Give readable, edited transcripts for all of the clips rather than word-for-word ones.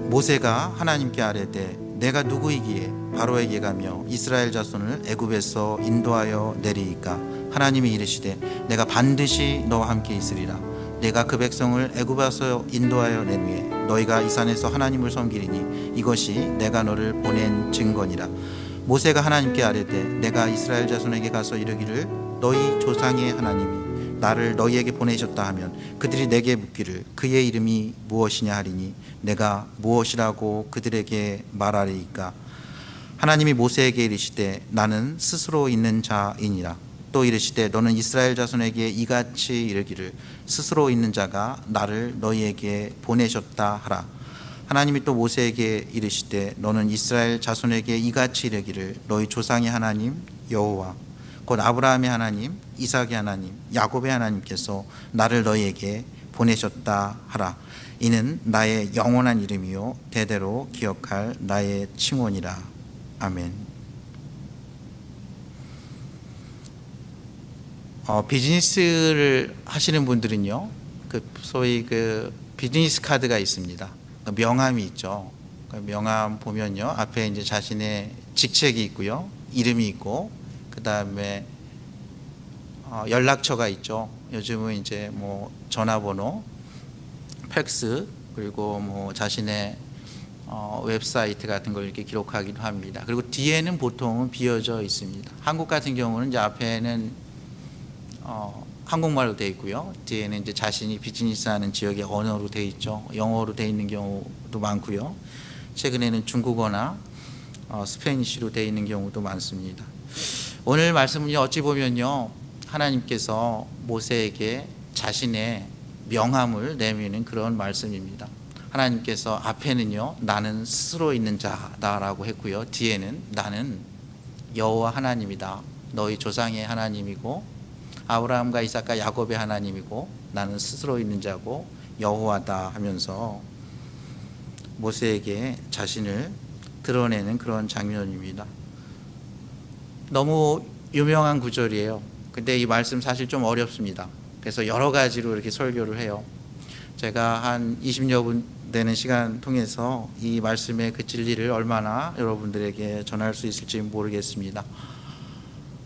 모세가 하나님께 아뢰되 내가 누구이기에 바로에게 가며 이스라엘 자손을 애굽에서 인도하여 내리이까. 하나님이 이르시되 내가 반드시 너와 함께 있으리라. 내가 그 백성을 애굽에서 인도하여 낸 후에 너희가 이 산에서 하나님을 섬기리니 이것이 내가 너를 보낸 증거니라. 모세가 하나님께 아뢰되 내가 이스라엘 자손에게 가서 이르기를 너희 조상의 하나님이 나를 너희에게 보내셨다 하면 그들이 내게 묻기를 그의 이름이 무엇이냐 하리니 내가 무엇이라고 그들에게 말하리이까. 하나님이 모세에게 이르시되 나는 스스로 있는 자이니라. 또 이르시되 너는 이스라엘 자손에게 이같이 이르기를 스스로 있는 자가 나를 너희에게 보내셨다 하라. 하나님이 또 모세에게 이르시되 너는 이스라엘 자손에게 이같이 이르기를 너희 조상의 하나님 여호와 곧 아브라함의 하나님 이삭의 하나님 야곱의 하나님께서 나를 너희에게 보내셨다 하라. 이는 나의 영원한 이름이요 대대로 기억할 나의 칭원이라. 아멘. 비즈니스를 하시는 분들은요, 소위 비즈니스 카드가 있습니다. 명함이 있죠. 명함 보면요, 앞에 이제 자신의 직책이 있고요, 이름이 있고, 그 다음에 연락처가 있죠. 요즘은 이제 뭐 전화번호, 팩스, 그리고 뭐 자신의 웹사이트 같은 걸 이렇게 기록하기도 합니다. 그리고 뒤에는 보통은 비어져 있습니다. 한국 같은 경우는 이제 앞에는 한국말로 되어 있고요. 뒤에는 이제 자신이 비즈니스하는 지역의 언어로 되어 있죠. 영어로 되어 있는 경우도 많고요. 최근에는 중국어나 스페니쉬로 되어 있는 경우도 많습니다. 오늘 말씀은 어찌 보면요, 하나님께서 모세에게 자신의 명함을 내미는 그런 말씀입니다. 하나님께서 앞에는요, 나는 스스로 있는 자다라고 했고요, 뒤에는 나는 여호와 하나님이다. 너희 조상의 하나님이고 아브라함과 이삭과 야곱의 하나님이고 나는 스스로 있는 자고 여호와다 하면서 모세에게 자신을 드러내는 그런 장면입니다. 너무 유명한 구절이에요. 근데 이 말씀 사실 좀 어렵습니다. 그래서 여러 가지로 이렇게 설교를 해요. 제가 한 20여 분 되는 시간 통해서 이 말씀의 그 진리를 얼마나 여러분들에게 전할 수 있을지 모르겠습니다.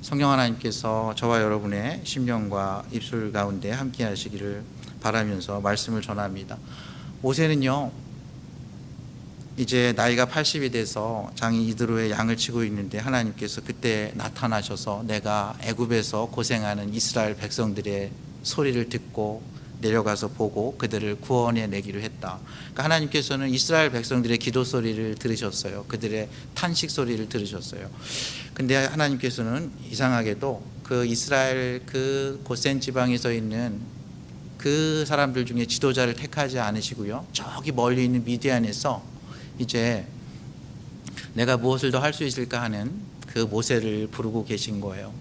성령 하나님께서 저와 여러분의 심령과 입술 가운데 함께 하시기를 바라면서 말씀을 전합니다. 모세는요, 이제 나이가 80이 돼서 장이 이드로의 양을 치고 있는데 하나님께서 그때 나타나셔서 내가 애굽에서 고생하는 이스라엘 백성들의 소리를 듣고 내려가서 보고 그들을 구원해 내기로 했다. 그러니까 하나님께서는 이스라엘 백성들의 기도 소리를 들으셨어요. 그들의 탄식 소리를 들으셨어요. 근데 하나님께서는 이상하게도 그 이스라엘 그 고센 지방에서 있는 그 사람들 중에 지도자를 택하지 않으시고요, 저기 멀리 있는 미디안에서 이제 내가 무엇을 더 할 수 있을까 하는 그 모세를 부르고 계신 거예요.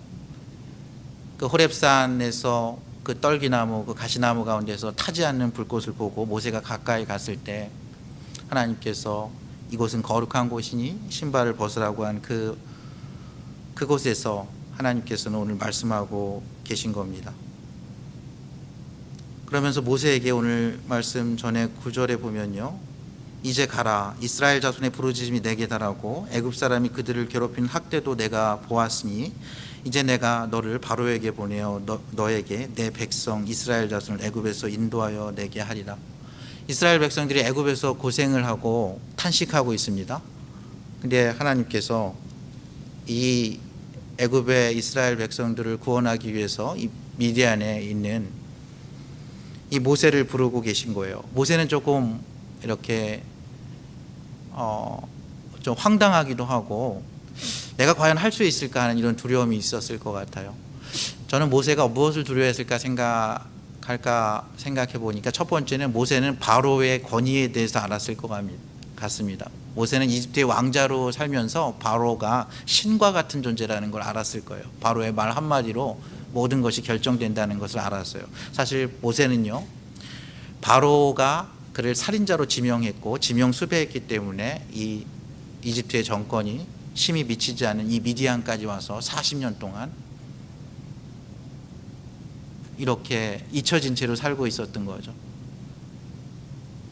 그 호렙산에서 그 떨기나무, 그 가시나무 가운데서 타지 않는 불꽃을 보고 모세가 가까이 갔을 때 하나님께서 이곳은 거룩한 곳이니 신발을 벗으라고 한 그곳에서 하나님께서는 오늘 말씀하고 계신 겁니다. 그러면서 모세에게 오늘 말씀 전에 9절에 보면요, 이제 가라. 이스라엘 자손의 부르짖음이 내게 달하고 애굽 사람이 그들을 괴롭히는 학대도 내가 보았으니 이제 내가 너를 바로에게 보내어 너에게 내 백성 이스라엘 자손을 애굽에서 인도하여 내게 하리라. 이스라엘 백성들이 애굽에서 고생을 하고 탄식하고 있습니다. 근데 하나님께서 이 애굽의 이스라엘 백성들을 구원하기 위해서 이 미디안에 있는 이 모세를 부르고 계신 거예요. 모세는 조금 이렇게 좀 황당하기도 하고 내가 과연 할 수 있을까 하는 이런 두려움이 있었을 것 같아요. 저는 모세가 무엇을 두려워했을까 생각해 보니까 첫 번째는 모세는 바로의 권위에 대해서 알았을 것 같습니다. 모세는 이집트의 왕자로 살면서 바로가 신과 같은 존재라는 걸 알았을 거예요. 바로의 말 한마디로 모든 것이 결정된다는 것을 알았어요. 사실 모세는요, 바로가 그를 살인자로 지명했고 지명 수배했기 때문에 이 이집트의 정권이 힘이 미치지 않은 이 미디안까지 와서 40년 동안 이렇게 잊혀진 채로 살고 있었던 거죠.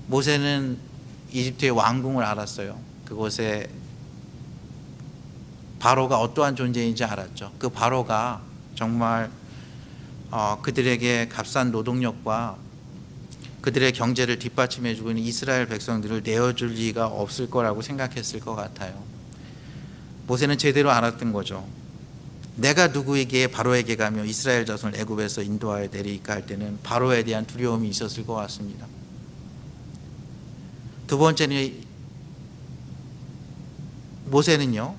모세는 이집트의 왕궁을 알았어요. 그곳에 바로가 어떠한 존재인지 알았죠. 그 바로가 정말 그들에게 값싼 노동력과 그들의 경제를 뒷받침해주고 있는 이스라엘 백성들을 내어줄 리가 없을 거라고 생각했을 것 같아요. 모세는 제대로 알았던 거죠. 내가 누구에게 바로에게 가며 이스라엘 자손을 애굽에서 인도하여 내리까 할 때는 바로에 대한 두려움이 있었을 것 같습니다. 두 번째는 모세는요,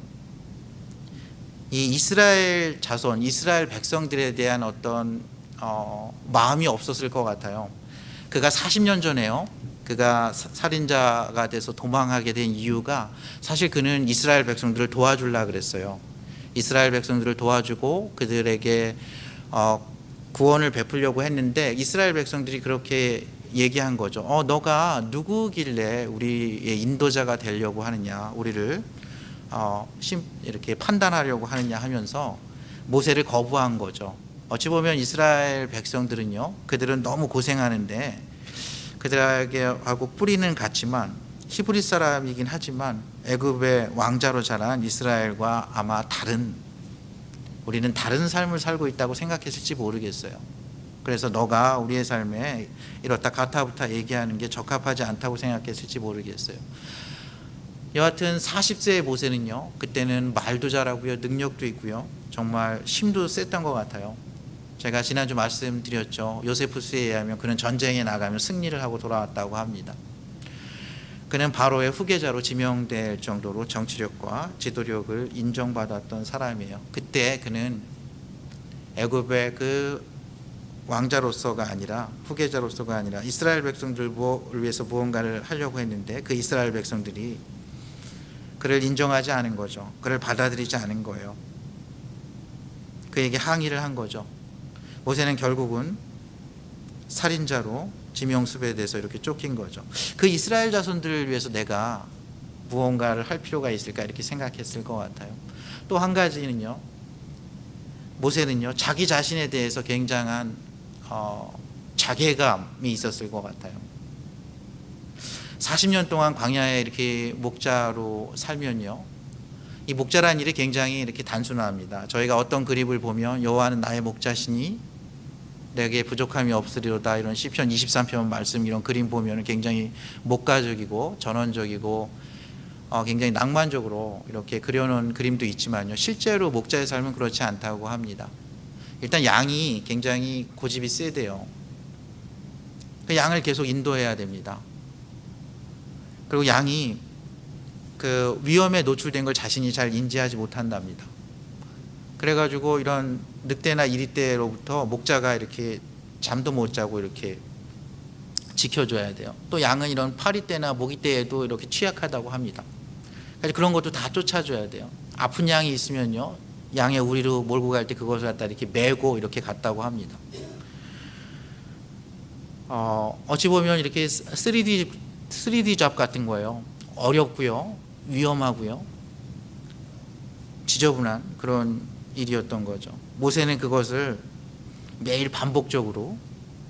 이 이스라엘 자손, 이스라엘 백성들에 대한 어떤 마음이 없었을 것 같아요. 그가 40년 전에요, 그가 살인자가 돼서 도망하게 된 이유가 사실 그는 이스라엘 백성들을 도와주려고 그랬어요. 이스라엘 백성들을 도와주고 그들에게 구원을 베풀려고 했는데 이스라엘 백성들이 그렇게 얘기한 거죠. 너가 누구길래 우리의 인도자가 되려고 하느냐, 우리를 이렇게 판단하려고 하느냐 하면서 모세를 거부한 거죠. 어찌 보면 이스라엘 백성들은요, 그들은 너무 고생하는데 그들에게 하고 뿌리는 같지만 히브리 사람이긴 하지만 애굽의 왕자로 자란 이스라엘과 아마 우리는 다른 삶을 살고 있다고 생각했을지 모르겠어요. 그래서 너가 우리의 삶에 이렇다 가타부타 얘기하는 게 적합하지 않다고 생각했을지 모르겠어요. 여하튼 40세의 모세는요, 그때는 말도 잘하고요, 능력도 있고요, 정말 힘도 셌던 것 같아요. 제가 지난주 말씀드렸죠. 요세푸스에 의하면 그는 전쟁에 나가면 승리를 하고 돌아왔다고 합니다. 그는 바로의 후계자로 지명될 정도로 정치력과 지도력을 인정받았던 사람이에요. 그때 그는 애굽의 그 왕자로서가 아니라, 후계자로서가 아니라 이스라엘 백성들을 위해서 무언가를 하려고 했는데 그 이스라엘 백성들이 그를 인정하지 않은 거죠. 그를 받아들이지 않은 거예요. 그에게 항의를 한 거죠. 모세는 결국은 살인자로 지명수배돼서 이렇게 쫓긴 거죠. 그 이스라엘 자손들을 위해서 내가 무언가를 할 필요가 있을까 이렇게 생각했을 것 같아요. 또 한 가지는요, 모세는요, 자기 자신에 대해서 굉장한 자괴감이 있었을 것 같아요. 40년 동안 광야에 이렇게 목자로 살면요, 이 목자라는 일이 굉장히 이렇게 단순합니다. 저희가 어떤 그림을 보면 여호와는 나의 목자시니 내게 부족함이 없으리로다, 이런 시편 23편 말씀, 이런 그림 보면 굉장히 목가적이고 전원적이고 굉장히 낭만적으로 이렇게 그려놓은 그림도 있지만요, 실제로 목자의 삶은 그렇지 않다고 합니다. 일단 양이 굉장히 고집이 세대요. 그 양을 계속 인도해야 됩니다. 그리고 양이 그 위험에 노출된 걸 자신이 잘 인지하지 못한답니다. 그래가지고 이런 늑대나 이리떼로부터 목자가 이렇게 잠도 못 자고 이렇게 지켜줘야 돼요. 또 양은 이런 파리떼나 모기떼에도 이렇게 취약하다고 합니다. 그래서 그런 것도 다 쫓아줘야 돼요. 아픈 양이 있으면요, 양의 우리로 몰고 갈 때 그것을 갖다 이렇게 메고 이렇게 갔다고 합니다. 어찌 보면 이렇게 3D 잡 같은 거예요. 어렵고요, 위험하고요, 지저분한 그런 일이었던 거죠. 모세는 그것을 매일 반복적으로,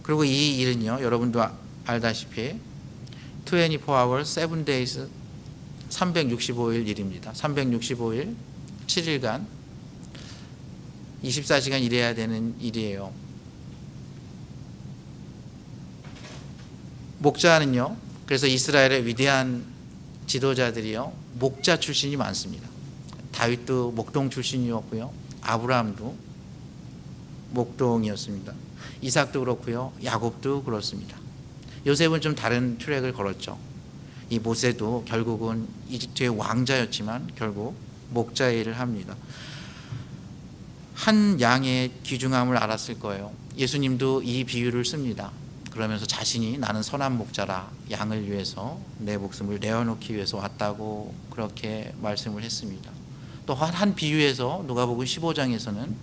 그리고 이 일은요, 여러분도 알다시피 24 hours, 7 days, 365일 일입니다. 365일, 7일간 24시간 일해야 되는 일이에요. 목자는요, 그래서 이스라엘의 위대한 지도자들이요, 목자 출신이 많습니다. 다윗도 목동 출신이었고요, 아브라함도 목동이었습니다. 이삭도 그렇고요, 야곱도 그렇습니다. 요셉은 좀 다른 트랙을 걸었죠. 이 모세도 결국은 이집트의 왕자였지만 결국 목자의 일을 합니다. 한 양의 귀중함을 알았을 거예요. 예수님도 이 비유를 씁니다. 그러면서 자신이 나는 선한 목자라, 양을 위해서 내 목숨을 내어놓기 위해서 왔다고 그렇게 말씀을 했습니다. 또 한 비유에서 누가복음 15장에서는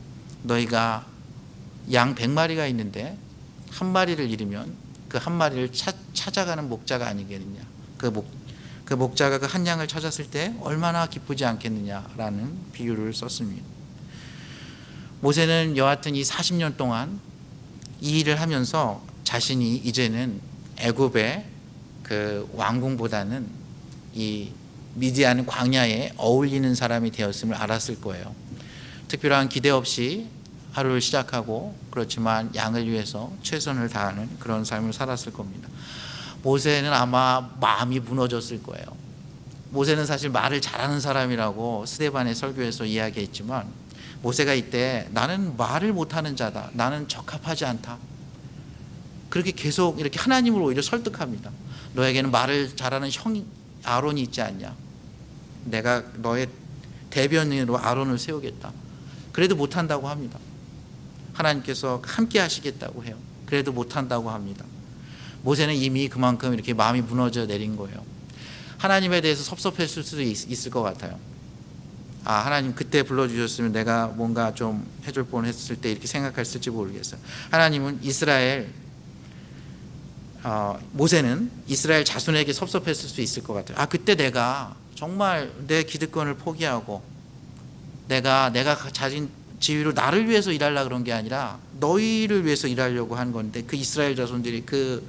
너희가 양 100마리가 있는데 한 마리를 잃으면 그 한 마리를 찾아가는 목자가 아니겠느냐, 그 목자가 그 한 양을 찾았을 때 얼마나 기쁘지 않겠느냐라는 비유를 썼습니다. 모세는 여하튼 이 40년 동안 이 일을 하면서 자신이 이제는 애굽의 그 왕궁보다는 이 미디안 광야에 어울리는 사람이 되었음을 알았을 거예요. 특별한 기대 없이 하루를 시작하고, 그렇지만 양을 위해서 최선을 다하는 그런 삶을 살았을 겁니다. 모세는 아마 마음이 무너졌을 거예요. 모세는 사실 말을 잘하는 사람이라고 스데반의 설교에서 이야기했지만, 모세가 이때 나는 말을 못하는 자다, 나는 적합하지 않다, 그렇게 계속 이렇게 하나님을 오히려 설득합니다. 너에게는 말을 잘하는 형 아론이 있지 않냐, 내가 너의 대변인으로 아론을 세우겠다. 그래도 못한다고 합니다. 하나님께서 함께 하시겠다고 해요. 그래도 못한다고 합니다. 모세는 이미 그만큼 이렇게 마음이 무너져 내린 거예요. 하나님에 대해서 섭섭했을 수도 있을 것 같아요. 하나님 그때 불러주셨으면 내가 뭔가 좀 해줄 뻔했을 때, 이렇게 생각했을지 모르겠어요. 하나님은 모세는 이스라엘 자손에게 섭섭했을 수 있을 것 같아요. 그때 내가 정말 내 기득권을 포기하고 내가 가진 지위로 나를 위해서 일하려고 그런 게 아니라 너희를 위해서 일하려고 한 건데, 그 이스라엘 자손들이 그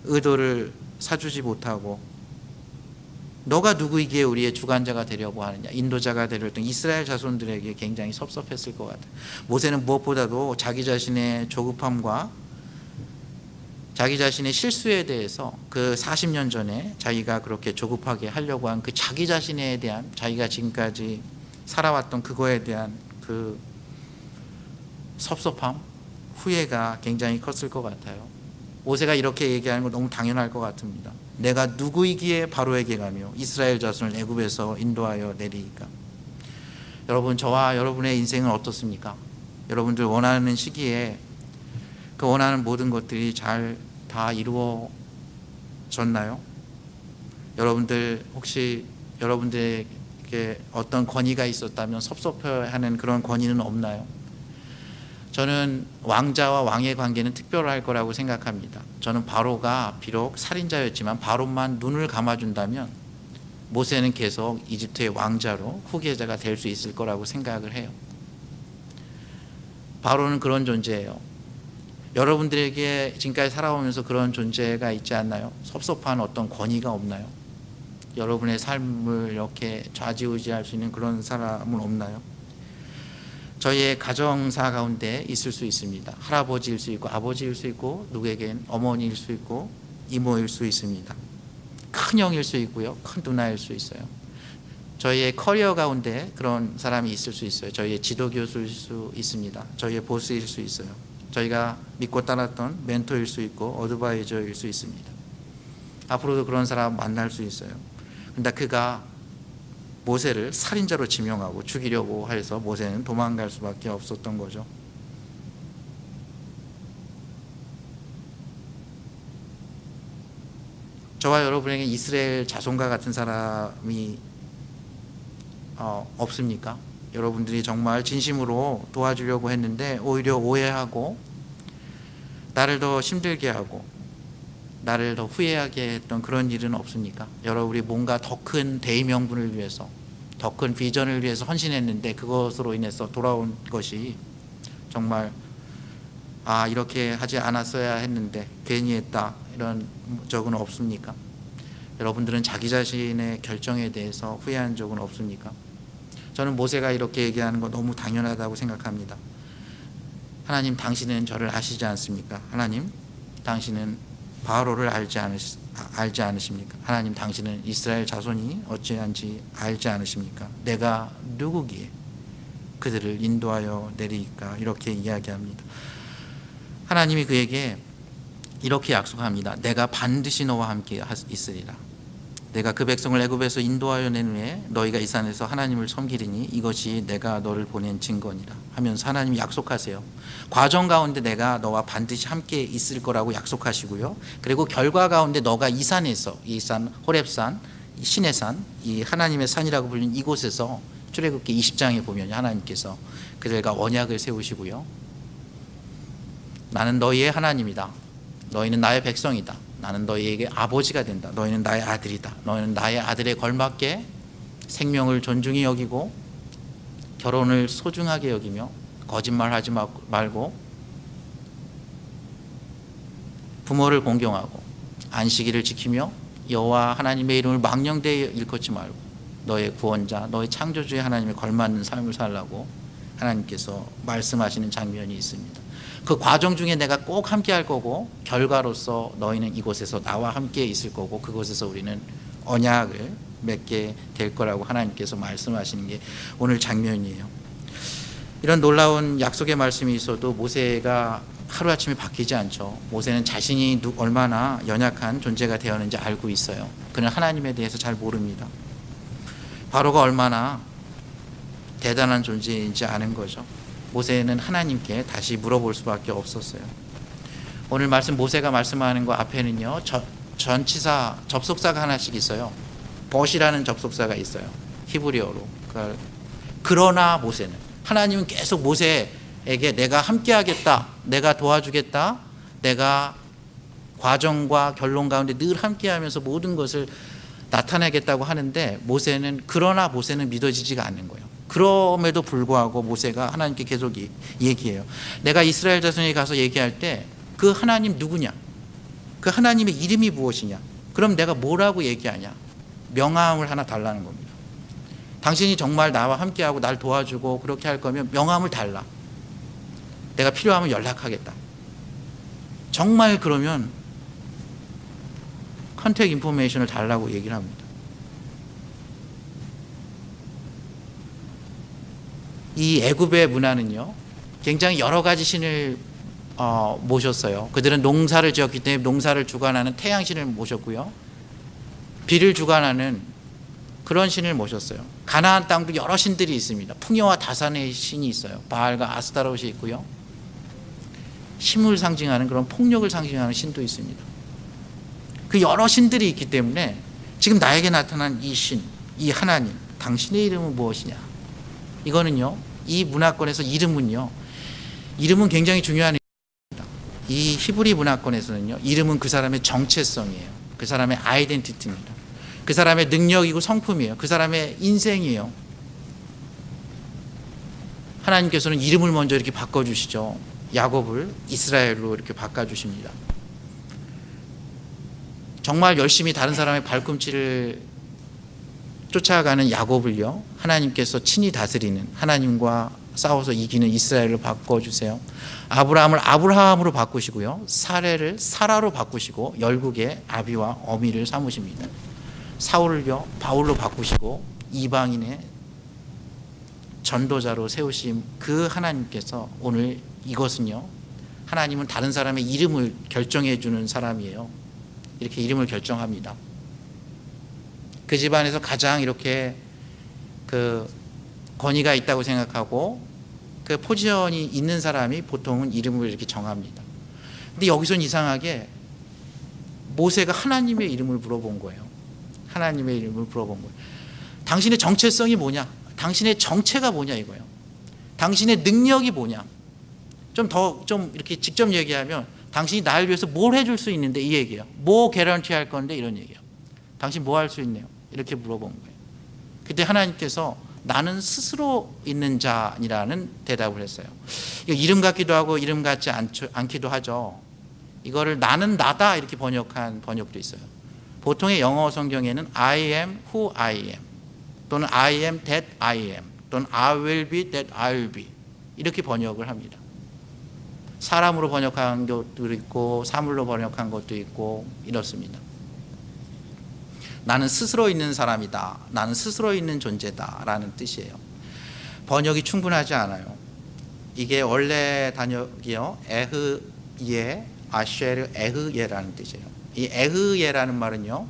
의도를 사주지 못하고 너가 누구이기에 우리의 주관자가 되려고 하느냐, 인도자가 되려고 했던 이스라엘 자손들에게 굉장히 섭섭했을 것 같아요. 모세는 무엇보다도 자기 자신의 조급함과 자기 자신의 실수에 대해서, 그 40년 전에 자기가 그렇게 조급하게 하려고 한 그 자기 자신에 대한, 자기가 지금까지 살아왔던 그거에 대한 그 섭섭함, 후회가 굉장히 컸을 것 같아요. 모세가 이렇게 얘기하는 건 너무 당연할 것 같습니다. 내가 누구이기에 바로에게 가며 이스라엘 자손을 애굽에서 인도하여 내리이까. 여러분, 저와 여러분의 인생은 어떻습니까? 여러분들 원하는 시기에 그 원하는 모든 것들이 잘 다 이루어졌나요? 여러분들 혹시 여러분들에게 어떤 권위가 있었다면 섭섭해하는 그런 권위는 없나요? 저는 왕자와 왕의 관계는 특별할 거라고 생각합니다. 저는 바로가 비록 살인자였지만 바로만 눈을 감아준다면 모세는 계속 이집트의 왕자로 후계자가 될 수 있을 거라고 생각을 해요. 바로는 그런 존재예요. 여러분들에게 지금까지 살아오면서 그런 존재가 있지 않나요? 섭섭한 어떤 권위가 없나요? 여러분의 삶을 이렇게 좌지우지할 수 있는 그런 사람은 없나요? 저희의 가정사 가운데 있을 수 있습니다. 할아버지일 수 있고 아버지일 수 있고, 누구에겐 어머니일 수 있고 이모일 수 있습니다. 큰형일 수 있고요, 큰 누나일 수 있어요. 저희의 커리어 가운데 그런 사람이 있을 수 있어요. 저희의 지도교수일 수 있습니다. 저희의 보스일 수 있어요. 저희가 믿고 따랐던 멘토일 수 있고 어드바이저일 수 있습니다. 앞으로도 그런 사람 만날 수 있어요. 근데 그가 모세를 살인자로 지명하고 죽이려고 해서 모세는 도망갈 수밖에 없었던 거죠. 저와 여러분에게 이스라엘 자손과 같은 사람이 없습니까? 여러분들이 정말 진심으로 도와주려고 했는데 오히려 오해하고 나를 더 힘들게 하고 나를 더 후회하게 했던 그런 일은 없습니까? 여러분이 뭔가 더 큰 대의명분을 위해서, 더 큰 비전을 위해서 헌신했는데 그것으로 인해서 돌아온 것이 정말 이렇게 하지 않았어야 했는데 괜히 했다, 이런 적은 없습니까? 여러분들은 자기 자신의 결정에 대해서 후회한 적은 없습니까? 저는 모세가 이렇게 얘기하는 거 너무 당연하다고 생각합니다. 하나님, 당신은 저를 아시지 않습니까? 하나님, 당신은 바로를 알지 않으십니까? 하나님, 당신은 이스라엘 자손이 어찌한지 알지 않으십니까? 내가 누구기에 그들을 인도하여 내리까? 이렇게 이야기합니다. 하나님이 그에게 이렇게 약속합니다. 내가 반드시 너와 함께 있으리라. 내가 그 백성을 애굽에서 인도하여 낸 후에 너희가 이 산에서 하나님을 섬기리니 이것이 내가 너를 보낸 증거니라 하면서 하나님이 약속하세요. 과정 가운데 내가 너와 반드시 함께 있을 거라고 약속하시고요. 그리고 결과 가운데 너가 이 산에서, 이 산 호렙산, 신의 산, 이 하나님의 산이라고 불리는 이곳에서 출애굽기 20장에 보면 하나님께서 그들과 언약을 세우시고요. 나는 너희의 하나님이다. 너희는 나의 백성이다. 나는 너희에게 아버지가 된다. 너희는 나의 아들이다. 너희는 나의 아들에 걸맞게 생명을 존중히 여기고 결혼을 소중하게 여기며 거짓말하지 말고 부모를 공경하고 안식일을 지키며 여호와 하나님의 이름을 망령되이 일컫지 말고 너의 구원자, 너의 창조주의 하나님에 걸맞는 삶을 살라고 하나님께서 말씀하시는 장면이 있습니다. 그 과정 중에 내가 꼭 함께 할 거고 결과로서 너희는 이곳에서 나와 함께 있을 거고 그곳에서 우리는 언약을 맺게 될 거라고 하나님께서 말씀하시는 게 오늘 장면이에요. 이런 놀라운 약속의 말씀이 있어도 모세가 하루아침에 바뀌지 않죠. 모세는 자신이 얼마나 연약한 존재가 되었는지 알고 있어요. 그는 하나님에 대해서 잘 모릅니다. 바로가 얼마나 대단한 존재인지 아는 거죠. 모세는 하나님께 다시 물어볼 수밖에 없었어요. 오늘 말씀 모세가 말씀하는 거 앞에는요 전치사 접속사가 하나씩 있어요. 벗이라는 접속사가 있어요. 히브리어로. 그러나 모세는, 하나님은 계속 모세에게 내가 함께하겠다, 내가 도와주겠다, 내가 과정과 결론 가운데 늘 함께하면서 모든 것을 나타내겠다고 하는데 그러나 모세는 믿어지지가 않는 거예요. 그럼에도 불구하고 모세가 하나님께 계속 얘기해요. 내가 이스라엘 자손에게 가서 얘기할 때 그 하나님 누구냐, 그 하나님의 이름이 무엇이냐, 그럼 내가 뭐라고 얘기하냐, 명함을 하나 달라는 겁니다. 당신이 정말 나와 함께하고 날 도와주고 그렇게 할 거면 명함을 달라. 내가 필요하면 연락하겠다. 정말 그러면 컨택 인포메이션을 달라고 얘기를 합니다. 이 애굽의 문화는요 굉장히 여러 가지 신을 모셨어요. 그들은 농사를 지었기 때문에 농사를 주관하는 태양신을 모셨고요, 비를 주관하는 그런 신을 모셨어요. 가나안 땅도 여러 신들이 있습니다. 풍요와 다산의 신이 있어요. 바알과 아스타롯이 있고요, 힘을 상징하는 그런 폭력을 상징하는 신도 있습니다. 그 여러 신들이 있기 때문에 지금 나에게 나타난 이 신, 이 하나님, 당신의 이름은 무엇이냐, 이거는요 이 문화권에서 이름은 굉장히 중요한 일입니다. 이 히브리 문화권에서는요 이름은 그 사람의 정체성이에요. 그 사람의 아이덴티티입니다. 그 사람의 능력이고 성품이에요. 그 사람의 인생이에요. 하나님께서는 이름을 먼저 이렇게 바꿔주시죠. 야곱을 이스라엘로 이렇게 바꿔주십니다. 정말 열심히 다른 사람의 발꿈치를 쫓아가는 야곱을요 하나님께서 친히 다스리는, 하나님과 싸워서 이기는 이스라엘로 바꿔주세요. 아브라함을 아브라함으로 바꾸시고요, 사레를 사라로 바꾸시고 열국의 아비와 어미를 삼으십니다. 사울을요 바울로 바꾸시고 이방인의 전도자로 세우신 그 하나님께서 오늘 이것은요, 하나님은 다른 사람의 이름을 결정해 주는 사람이에요. 이렇게 이름을 결정합니다. 그 집안에서 가장 이렇게 그 권위가 있다고 생각하고 그 포지션이 있는 사람이 보통은 이름을 이렇게 정합니다. 근데 여기서는 이상하게 모세가 하나님의 이름을 물어본 거예요. 하나님의 이름을 물어본 거예요. 당신의 정체성이 뭐냐, 당신의 정체가 뭐냐 이거예요. 당신의 능력이 뭐냐. 좀 이렇게 직접 얘기하면 당신이 나를 위해서 뭘 해줄 수 있는데, 이 얘기예요. 뭐 개런티 할 건데, 이런 얘기예요. 당신 뭐 할 수 있네요, 이렇게 물어본 거예요. 그때 하나님께서 나는 스스로 있는 자니라는 대답을 했어요. 이름 같기도 하고 이름 같지 않기도 하죠. 이거를 나는 나다 이렇게 번역한 번역도 있어요. 보통의 영어 성경에는 I am who I am, 또는 I am that I am, 또는 I will be that I will be, 이렇게 번역을 합니다. 사람으로 번역한 것도 있고 사물로 번역한 것도 있고 이렇습니다. 나는 스스로 있는 사람이다, 나는 스스로 있는 존재다 라는 뜻이에요. 번역이 충분하지 않아요. 이게 원래 단역이요 에흐예 아쉐르 에흐예라는 뜻이에요. 이 에흐예라는 말은요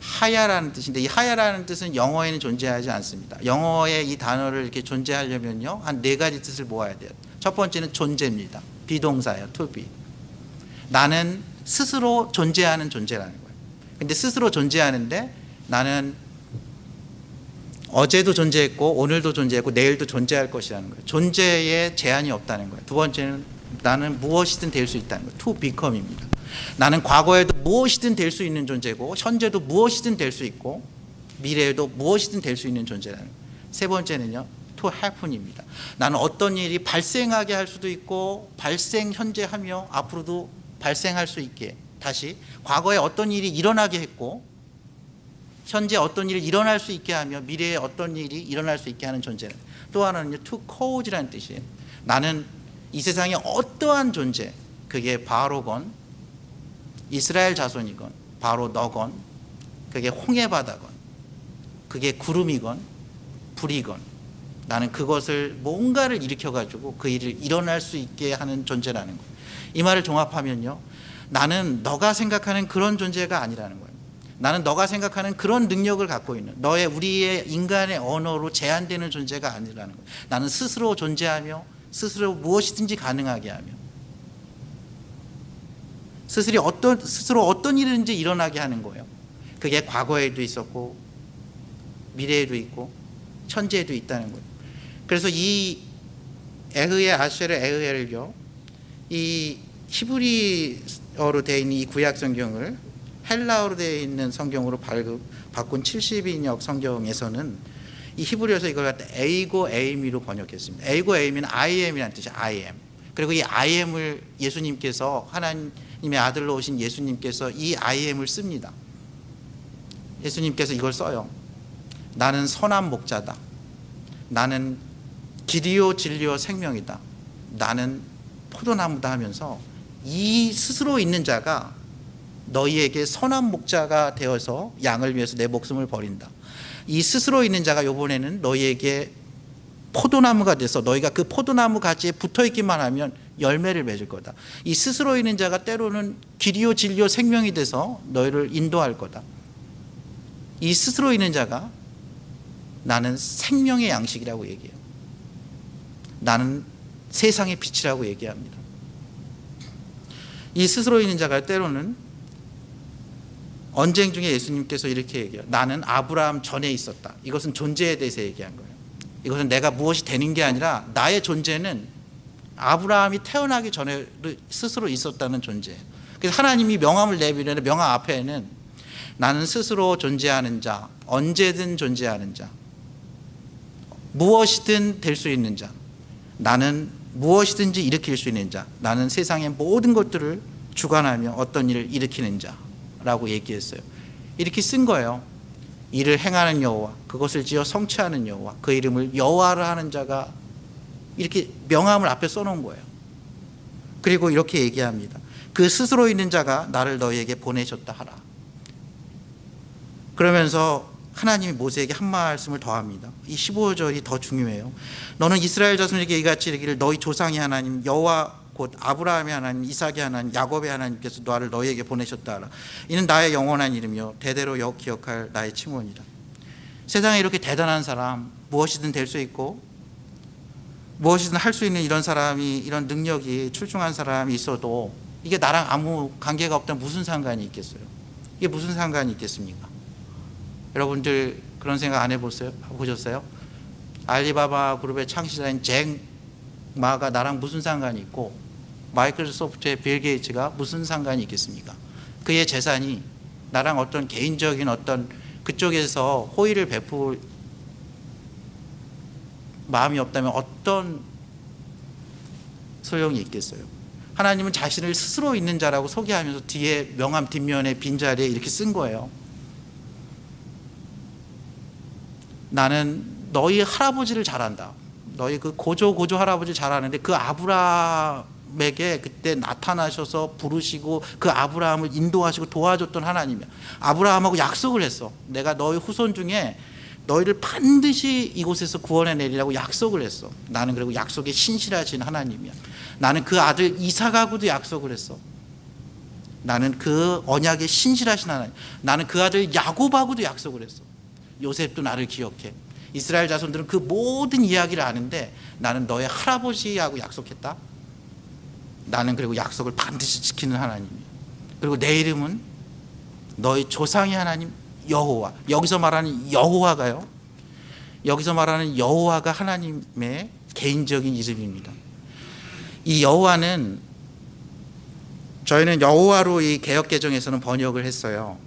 하야라는 뜻인데, 이 하야라는 뜻은 영어에는 존재하지 않습니다. 영어에 이 단어를 이렇게 존재하려면요 한 4가지 뜻을 모아야 돼요. 첫 번째는 존재입니다. 비동사예요. to be. 나는 스스로 존재하는 존재라는 거예요. 근데 스스로 존재하는데 나는 어제도 존재했고 오늘도 존재했고 내일도 존재할 것이라는 거예요. 존재에 제한이 없다는 거예요. 두 번째는 나는 무엇이든 될 수 있다는 거예요. to become입니다. 나는 과거에도 무엇이든 될 수 있는 존재고 현재도 무엇이든 될 수 있고 미래에도 무엇이든 될 수 있는 존재라는 거예요. 세 번째는요 to happen입니다. 나는 어떤 일이 발생하게 할 수도 있고 발생 현재 하며 앞으로도 발생할 수 있게 다시 과거에 어떤 일이 일어나게 했고 현재 어떤 일이 일어날 수 있게 하며 미래에 어떤 일이 일어날 수 있게 하는 존재. 또 하나는요, to cause라는 뜻이에요. 나는 이 세상에 어떠한 존재, 그게 바로건 이스라엘 자손이건 바로 너건 그게 홍해바다건 그게 구름이건 불이건 나는 그것을 뭔가를 일으켜가지고 그 일을 일어날 수 있게 하는 존재라는 거예요. 이 말을 종합하면요, 나는 너가 생각하는 그런 존재가 아니라는 거예요. 나는 너가 생각하는 그런 능력을 갖고 있는 우리의 인간의 언어로 제한되는 존재가 아니라는 거예요. 나는 스스로 존재하며 스스로 무엇이든지 가능하게 하며 스스로 어떤 일이든지 일어나게 하는 거예요. 그게 과거에도 있었고 미래에도 있고 현재에도 있다는 거예요. 그래서 이 에흐의 아쉐르 에흐엘을요, 이 히브리어로 되어 있는 이 구약 성경을 헬라어로 되어 있는 성경으로 바꾼 70인역 성경에서는 이 히브리어에서 이걸 갖다 에이고 에이미로 번역했습니다. 에이고 에이미는 I am이라는 뜻이에요. I am. 그리고 이 I am을 예수님께서, 하나님의 아들로 오신 예수님께서 이 I am을 씁니다. 예수님께서 이걸 써요. 나는 선한 목자다. 나는 길이요 진리요 생명이다. 나는 포도나무다 하면서 이 스스로 있는 자가 너희에게 선한 목자가 되어서 양을 위해서 내 목숨을 버린다. 이 스스로 있는 자가 이번에는 너희에게 포도나무가 돼서 너희가 그 포도나무 가지에 붙어있기만 하면 열매를 맺을 거다. 이 스스로 있는 자가 때로는 길이요 진리요 생명이 돼서 너희를 인도할 거다. 이 스스로 있는 자가 나는 생명의 양식이라고 얘기해요. 나는 세상의 빛이라고 얘기합니다. 이 스스로 있는 자가 때로는 언쟁 중에 예수님께서 이렇게 얘기해요. 나는 아브라함 전에 있었다. 이것은 존재에 대해서 얘기한 거예요. 이것은 내가 무엇이 되는 게 아니라 나의 존재는 아브라함이 태어나기 전에 스스로 있었다는 존재. 그래서 하나님이 명함을 내밀는 명함 앞에는 나는 스스로 존재하는 자, 언제든 존재하는 자, 무엇이든 될 수 있는 자, 나는 무엇이든지 일으킬 수 있는 자, 나는 세상의 모든 것들을 주관하며 어떤 일을 일으키는 자라고 얘기했어요. 이렇게 쓴 거예요. 일을 행하는 여호와, 그것을 지어 성취하는 여호와, 그 이름을 여호와라 하는 자가, 이렇게 명함을 앞에 써놓은 거예요. 그리고 이렇게 얘기합니다. 그 스스로 있는 자가 나를 너희에게 보내셨다 하라. 그러면서 하나님이 모세에게 한 말씀을 더합니다. 이 15절이 더 중요해요. 너는 이스라엘 자손에게 이같이 이르기를 너희 조상의 하나님 여호와 곧 아브라함의 하나님, 이삭의 하나님, 야곱의 하나님께서 나를 너희에게 보내셨다 하라. 이는 나의 영원한 이름이요 대대로 기억할 나의 칭원이라. 세상에 이렇게 대단한 사람, 무엇이든 될 수 있고 무엇이든 할 수 있는 이런 사람이, 이런 능력이 출중한 사람이 있어도 이게 나랑 아무 관계가 없다면 무슨 상관이 있겠어요? 이게 무슨 상관이 있겠습니까? 여러분들 그런 생각 안 해보셨어요? 알리바바 그룹의 창시자인 잭 마가 나랑 무슨 상관이 있고 마이크로소프트의 빌 게이츠가 무슨 상관이 있겠습니까? 그의 재산이 나랑 어떤 개인적인 어떤 그쪽에서 호의를 베풀 마음이 없다면 어떤 소용이 있겠어요? 하나님은 자신을 스스로 있는 자라고 소개하면서 뒤에 명함 뒷면에 빈자리에 이렇게 쓴 거예요. 나는 너희 할아버지를 잘 안다. 너희 그 고조 할아버지 잘 아는데 그 아브라함에게 그때 나타나셔서 부르시고 그 아브라함을 인도하시고 도와줬던 하나님이야. 아브라함하고 약속을 했어. 내가 너희 후손 중에 너희를 반드시 이곳에서 구원해 내리라고 약속을 했어. 나는 그리고 약속에 신실하신 하나님이야. 나는 그 아들 이삭하고도 약속을 했어. 나는 그 언약에 신실하신 하나님. 나는 그 아들 야곱하고도 약속을 했어. 요셉도 나를 기억해. 이스라엘 자손들은 그 모든 이야기를 아는데 나는 너의 할아버지하고 약속했다. 나는 그리고 약속을 반드시 지키는 하나님이야. 그리고 내 이름은 너희 조상의 하나님 여호와. 여기서 말하는 여호와가요, 여기서 말하는 여호와가 하나님의 개인적인 이름입니다. 이 여호와는 저희는 여호와로 이 개역개정에서는 번역을 했어요.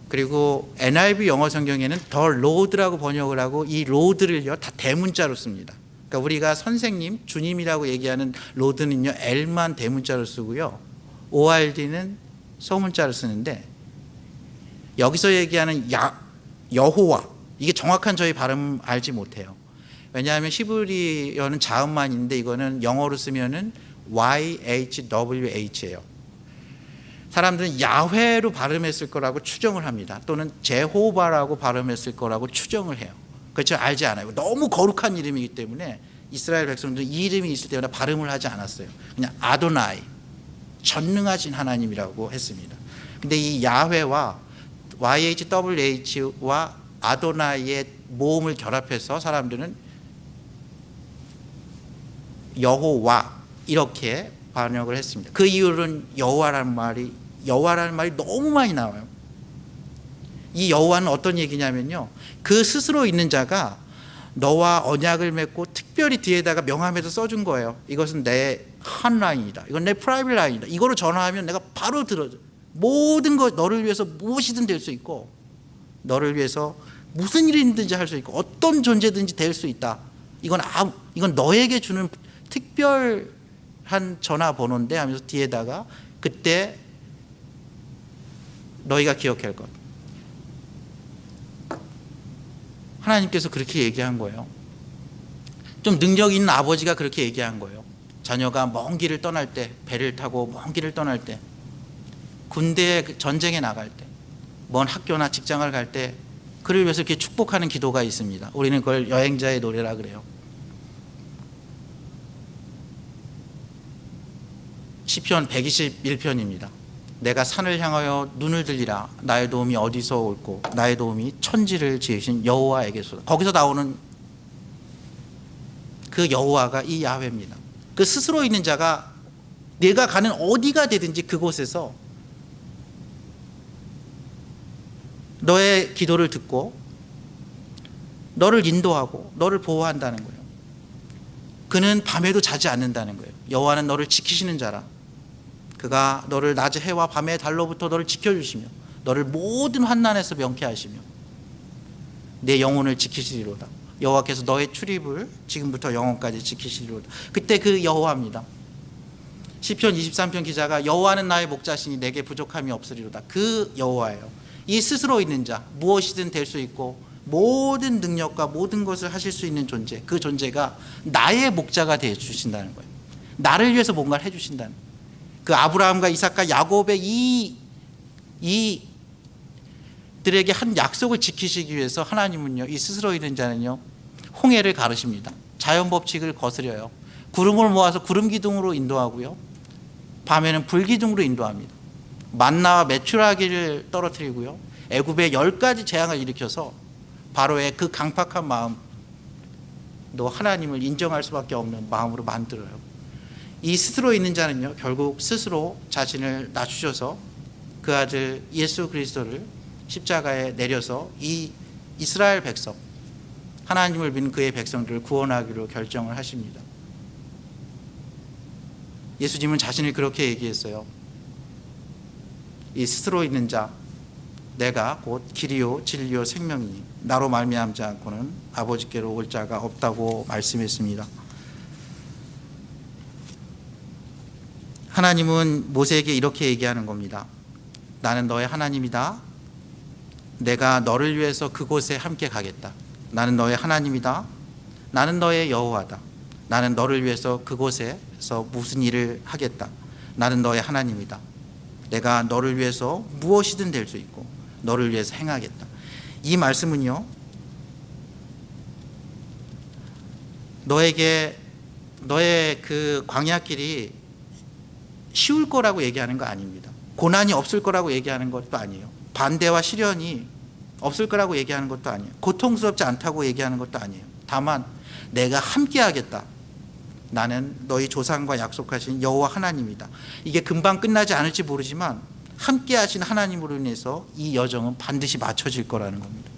그리고 NIV 영어 성경에는 더 로드라고 번역을 하고 이 로드를요 다 대문자로 씁니다. 그러니까 우리가 선생님, 주님이라고 얘기하는 로드는요 L만 대문자로 쓰고요 ORD는 소문자를 쓰는데 여기서 얘기하는 여호와, 이게 정확한 저희 발음 알지 못해요. 왜냐하면 히브리어는 자음만 있는데 이거는 영어로 쓰면은 YHWH예요. 사람들은 야훼로 발음했을 거라고 추정을 합니다. 또는 제호바라고 발음했을 거라고 추정을 해요. 그렇죠? 알지 않아요. 너무 거룩한 이름이기 때문에 이스라엘 백성들은 이 이름이 있을 때마다 발음을 하지 않았어요. 그냥 아도나이, 전능하신 하나님이라고 했습니다. 근데 이 야훼와 YHWH와 아도나이의 모음을 결합해서 사람들은 여호와 이렇게 번역을 했습니다. 그 이유는 여호와라는 말이 너무 많이 나와요. 이 여호와는 어떤 얘기냐면요, 그 스스로 있는 자가 너와 언약을 맺고 특별히 뒤에다가 명함에도 써준 거예요. 이것은 내 핫라인이다, 이건 내 프라이빗 라인이다. 이거로 전화하면 내가 바로 들어줘. 모든 것, 너를 위해서 무엇이든 될 수 있고, 너를 위해서 무슨 일이든지 할 수 있고, 어떤 존재든지 될 수 있다. 이건 너에게 주는 특별한 전화번호인데 하면서 뒤에다가 그때 너희가 기억할 것, 하나님께서 그렇게 얘기한 거예요. 좀 능력 있는 아버지가 그렇게 얘기한 거예요. 자녀가 먼 길을 떠날 때, 배를 타고 먼 길을 떠날 때, 군대에 전쟁에 나갈 때, 먼 학교나 직장을 갈 때 그를 위해서 이렇게 축복하는 기도가 있습니다. 우리는 그걸 여행자의 노래라 그래요. 시편 121편입니다. 내가 산을 향하여 눈을 들리라. 나의 도움이 어디서 올고 나의 도움이 천지를 지으신 여호와에게서. 거기서 나오는 그 여호와가 이 야훼입니다. 그 스스로 있는 자가 내가 가는 어디가 되든지 그곳에서 너의 기도를 듣고 너를 인도하고 너를 보호한다는 거예요. 그는 밤에도 자지 않는다는 거예요. 여호와는 너를 지키시는 자라. 그가 너를 낮에 해와 밤의 달로부터 너를 지켜주시며 너를 모든 환난에서 명쾌하시며 내 영혼을 지키시리로다. 여호와께서 너의 출입을 지금부터 영원까지 지키시리로다. 그때 그 여호와입니다. 시편 23편 기자가 여호와는 나의 목자시니 내게 부족함이 없으리로다. 그 여호와예요. 이 스스로 있는 자, 무엇이든 될 수 있고 모든 능력과 모든 것을 하실 수 있는 존재, 그 존재가 나의 목자가 되어 주신다는 거예요. 나를 위해서 뭔가를 해주신다는 거예요. 그 아브라함과 이삭과 야곱의 이들에게 한 약속을 지키시기 위해서 하나님은요, 이 스스로 있는 자는요, 홍해를 가르십니다. 자연 법칙을 거스려요. 구름을 모아서 구름 기둥으로 인도하고요, 밤에는 불 기둥으로 인도합니다. 만나와 메추라기를 떨어뜨리고요, 애굽에 10가지 재앙을 일으켜서 바로의 그 강팍한 마음, 너 하나님을 인정할 수밖에 없는 마음으로 만들어요. 이 스스로 있는 자는요, 결국 스스로 자신을 낮추셔서 그 아들 예수 그리스도를 십자가에 내려서 이 이스라엘 백성, 하나님을 믿는 그의 백성들을 구원하기로 결정을 하십니다. 예수님은 자신을 그렇게 얘기했어요. 이 스스로 있는 자, 내가 곧 길이요 진리요 생명이니 나로 말미암지 않고는 아버지께로 올 자가 없다고 말씀했습니다. 하나님은 모세에게 이렇게 얘기하는 겁니다. 나는 너의 하나님이다. 내가 너를 위해서 그곳에 함께 가겠다. 나는 너의 하나님이다. 나는 너의 여호와다. 나는 너를 위해서 그곳에서 무슨 일을 하겠다. 나는 너의 하나님이다. 내가 너를 위해서 무엇이든 될 수 있고 너를 위해서 행하겠다. 이 말씀은요, 너에게 너의 그 광야길이 쉬울 거라고 얘기하는 거 아닙니다. 고난이 없을 거라고 얘기하는 것도 아니에요. 반대와 시련이 없을 거라고 얘기하는 것도 아니에요. 고통스럽지 않다고 얘기하는 것도 아니에요. 다만 내가 함께 하겠다. 나는 너희 조상과 약속하신 여호와 하나님이다. 이게 금방 끝나지 않을지 모르지만 함께 하신 하나님으로 인해서 이 여정은 반드시 맞춰질 거라는 겁니다.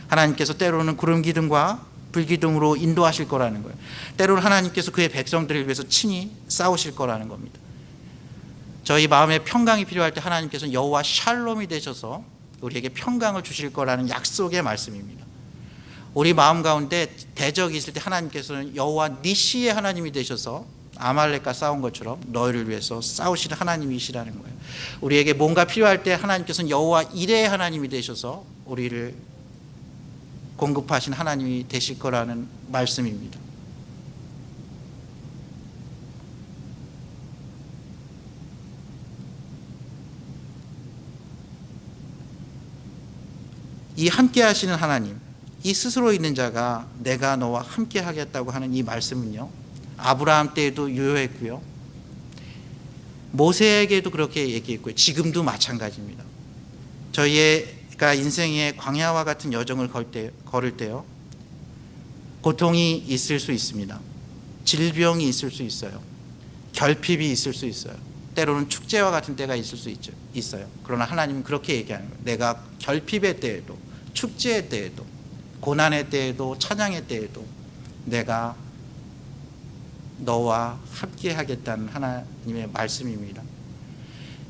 하나님께서 때로는 구름 기둥과 불 기둥으로 인도하실 거라는 거예요. 때로는 하나님께서 그의 백성들을 위해서 친히 싸우실 거라는 겁니다. 저희 마음에 평강이 필요할 때 하나님께서 여호와 샬롬이 되셔서 우리에게 평강을 주실 거라는 약속의 말씀입니다. 우리 마음 가운데 대적이 있을 때 하나님께서는 여호와 니시의 하나님이 되셔서 아말렉과 싸운 것처럼 너희를 위해서 싸우실 하나님이시라는 거예요. 우리에게 뭔가 필요할 때 하나님께서는 여호와 이레의 하나님이 되셔서 우리를 공급하신 하나님이 되실 거라는 말씀입니다. 이 함께 하시는 하나님, 이 스스로 있는 자가 내가 너와 함께 하겠다고 하는 이 말씀은요, 아브라함 때에도 유효했고요, 모세에게도 그렇게 얘기했고요, 지금도 마찬가지입니다. 저희가 인생의 광야와 같은 여정을 걸을 때요, 고통이 있을 수 있습니다. 질병이 있을 수 있어요. 결핍이 있을 수 있어요. 때로는 축제와 같은 때가 있을 수 있어요. 그러나 하나님은 그렇게 얘기하는 거예요. 내가 결핍의 때에도, 축제의 때에도, 고난의 때에도, 찬양의 때에도 내가 너와 함께 하겠다는 하나님의 말씀입니다.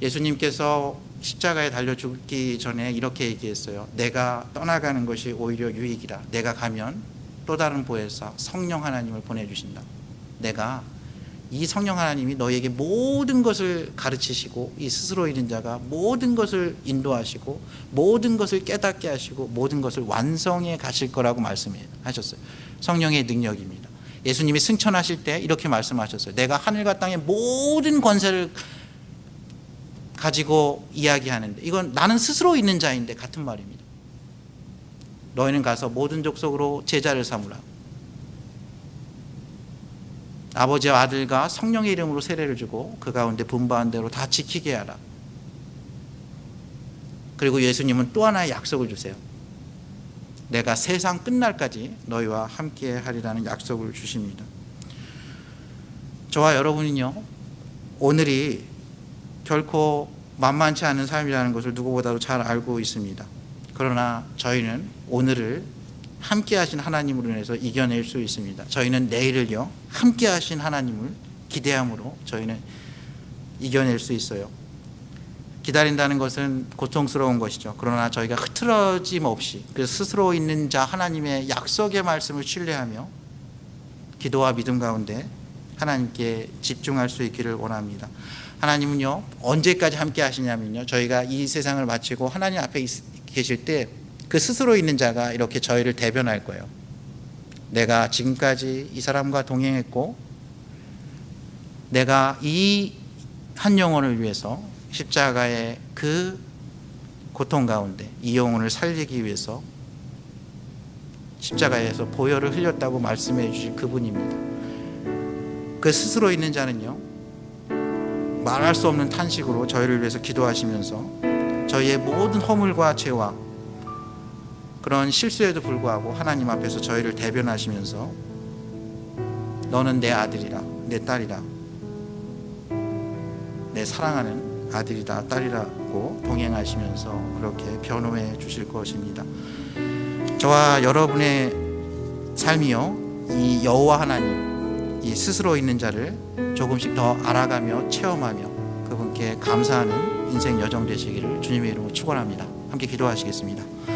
예수님께서 십자가에 달려 죽기 전에 이렇게 얘기했어요. 내가 떠나가는 것이 오히려 유익이라. 내가 가면 또 다른 보혜사 성령 하나님을 보내주신다. 내가 이 성령 하나님이 너에게 모든 것을 가르치시고, 이 스스로 있는 자가 모든 것을 인도하시고, 모든 것을 깨닫게 하시고, 모든 것을 완성해 가실 거라고 말씀하셨어요. 성령의 능력입니다. 예수님이 승천하실 때 이렇게 말씀하셨어요. 내가 하늘과 땅의 모든 권세를 가지고 이야기하는데, 이건 나는 스스로 있는 자인데 같은 말입니다. 너희는 가서 모든 족속으로 제자를 삼으라. 아버지와 아들과 성령의 이름으로 세례를 주고 그 가운데 분부한 대로 다 지키게 하라. 그리고 예수님은 또 하나의 약속을 주세요. 내가 세상 끝날까지 너희와 함께 하리라는 약속을 주십니다. 저와 여러분은요, 오늘이 결코 만만치 않은 삶이라는 것을 누구보다도 잘 알고 있습니다. 그러나 저희는 오늘을 함께 하신 하나님으로 인해서 이겨낼 수 있습니다. 저희는 내일을요, 함께 하신 하나님을 기대함으로 저희는 이겨낼 수 있어요. 기다린다는 것은 고통스러운 것이죠. 그러나 저희가 흐트러짐 없이 그 스스로 있는 자 하나님의 약속의 말씀을 신뢰하며 기도와 믿음 가운데 하나님께 집중할 수 있기를 원합니다. 하나님은요, 언제까지 함께 하시냐면요, 저희가 이 세상을 마치고 하나님 앞에 계실 때 그 스스로 있는 자가 이렇게 저희를 대변할 거예요. 내가 지금까지 이 사람과 동행했고, 내가 이 한 영혼을 위해서 십자가의 그 고통 가운데 이 영혼을 살리기 위해서 십자가에서 보혈을 흘렸다고 말씀해 주신 그분입니다. 그 스스로 있는 자는요, 말할 수 없는 탄식으로 저희를 위해서 기도하시면서 저희의 모든 허물과 죄와 그런 실수에도 불구하고 하나님 앞에서 저희를 대변하시면서 너는 내 아들이라, 내 딸이라, 내 사랑하는 아들이다, 딸이라고 동행하시면서 그렇게 변호해 주실 것입니다. 저와 여러분의 삶이요, 이 여호와 하나님, 이 스스로 있는 자를 조금씩 더 알아가며 체험하며 그분께 감사하는 인생 여정 되시기를 주님의 이름으로 축원합니다. 함께 기도하시겠습니다.